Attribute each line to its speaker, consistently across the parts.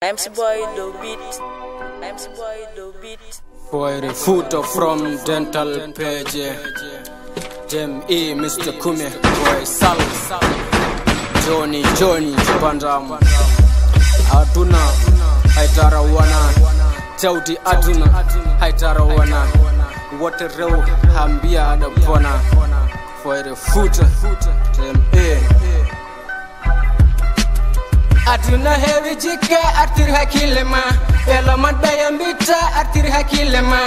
Speaker 1: MC Boy do beat. MC Boy do beat.
Speaker 2: For the photo from dental page. Jem E, Mr. Kume, Boy Sal, Johnny, Bandam. Aduna, Haitara Wana, Taudi Aduna, Haitara Wana. What a real Hambia Adapona. For the photo, Jem E. Aduna heavy jike artir hakilema Ela madaya mbita artir hakilema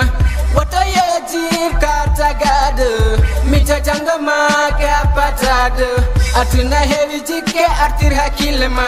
Speaker 2: Wata yejir katagade Mita jangama kapatade Aduna heavy jike artir hakilema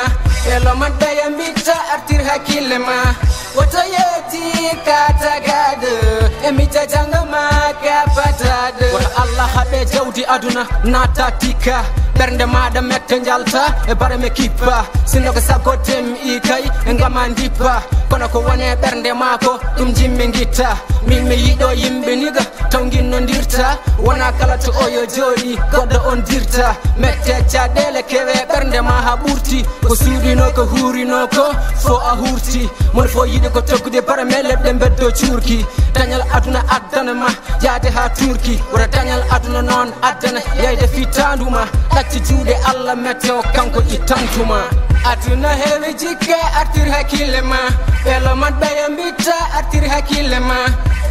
Speaker 2: Ela madaya mbita artir hakilema Wata yejir katagade Mita jangama kapatade Wata Allah habe jawdi aduna natatika Bernde mada mette njalta e bare me kippa Sinoga sago tem ikai ngama ndipa Kono ko wane bernde mako dum jimmi ngita Mimi yido yimbe niga tawngino ndirta Wana kala to oyo jodi goddo on dirta Mette cadele kewe bernde ma ha burti Ko suudino ko hurino ko fo a hurti Mon fo yide ko tokkude bare me lebde beddo curki Dañal aduna addana ma yaade ha turki Wara dañal aduna non addana yayde fitanduma Tacci juude Allah meteo kanko itantuma Aduna hewi jike artir hakilema Elo madbaya mbita artir hakilema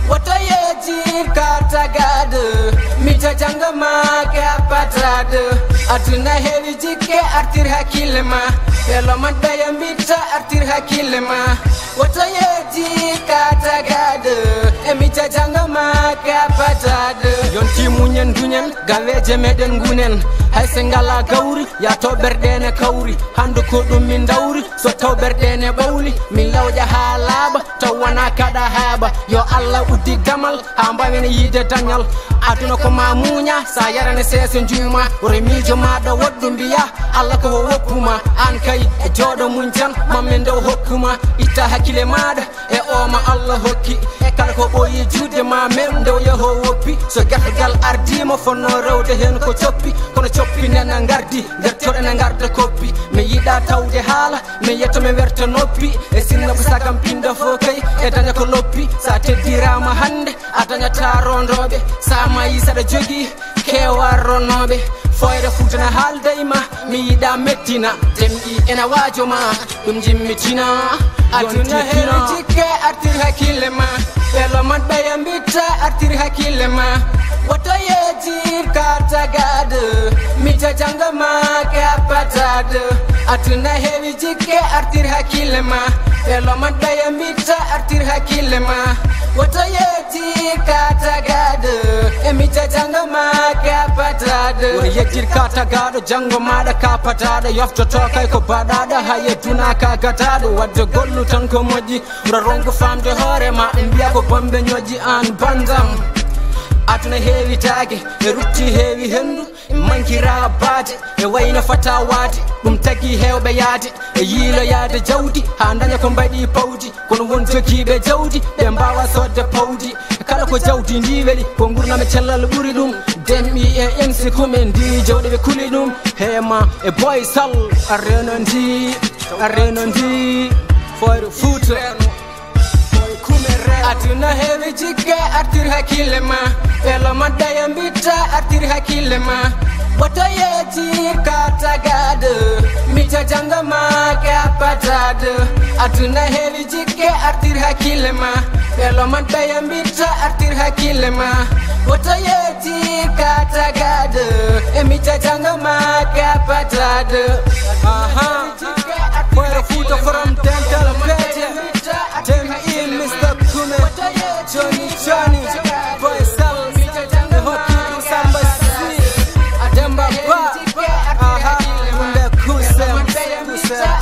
Speaker 2: Wata yejir katagade Mita jangama kapatade Aduna hewi jike artir hakilema Elo madbaya mbita artir hakilema Wata yejir katagade Mita jangama kapatade Yonti munyen dunyen gaweje meden ngunen Hay sengala gawri ya to berdene kawri Handu ko dum min dawri so taw berdene bawli min lawja halaba taw wana kada haba yo Allah uddi gamal ha mbawen yide dañal aduna ko mamunya sa yarane sese njuma remijo mada woddu biya Allah ko wokkuma an kay e jodo munjan mamen do hokkuma itta hakile mada e o ma Allah hokki e kala ko boyi jude ma men do yo woppi so gatgal ardimo fonno rewde hen ko coppi kono coppi nena ngardi gertode na ngarda koppi mi yida tawde haala mi yetto mi werta noppi e sinna ko sagam pinda fo kay e daña ko loppi sa teddirama hande a dañata rondoɓe sa mayi saɗa jogi kewa ronnoɓe foyre futana haaldayma mi yiɗa mettina demɗi ena wajoma ɗum jimmitina aduna hewi jikke artir hakkille ma ɓelo maɗɓaya mbitta artir hakkille ma woto yejir katagade mita jangama kapatade aduna hewi jikke artir hakkille ma ɓelo maɗɓaya mbitta artir hakkille ma woto yejir katagade e mita jangama kapatade woni yejjir katagaɗo jango maɗa kapataɗo yoftoto kay ko baɗaɗo ha yedduna ka gataɗo wadde gollu tan ko moƴƴi ɓura rongo famde hoorema ɓe mbiya ko bombe ñoƴƴi an bandam aduna heewi taage e rutti heewi hendu e mankira baade e wayno fata waade ɗum tagi hewɓe yaade e yiiloyade jawdi ha daña ko mbaɗi pawdi kono won jogiiɓe jawdi ɓe mbawa sodde pawdi kala ko jawdi ndi weeli ko gurname cellal ɓuuri ɗum demɓi e MC Kume ndi jawɗe ɓe kuli ɗum hema e Boy Sal arreno ndi foyre Fouta aduna hewi jikke artir hakkille ma elo maɗɗaya mbitta artir hakkille ma woto yejir katagade mita jangama kapatade aduna hewi jikke artir hakkille ma elo maɗɗaya mbitta artir hakkille ma woto yejir katagade e mita jangama kapatade foyre Fouta from dental page Jem E, Mr. Kume, Johnny, Boy Sal, the Hockey, Samba C, Ademba Ba, Kunde Kusem,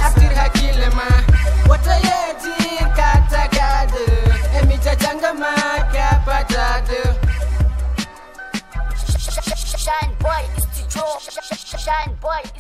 Speaker 2: Artir Hakkille ma, wata yejir katagade, emita jangama kapatade.
Speaker 3: Shine boy is the draw. Shine boy.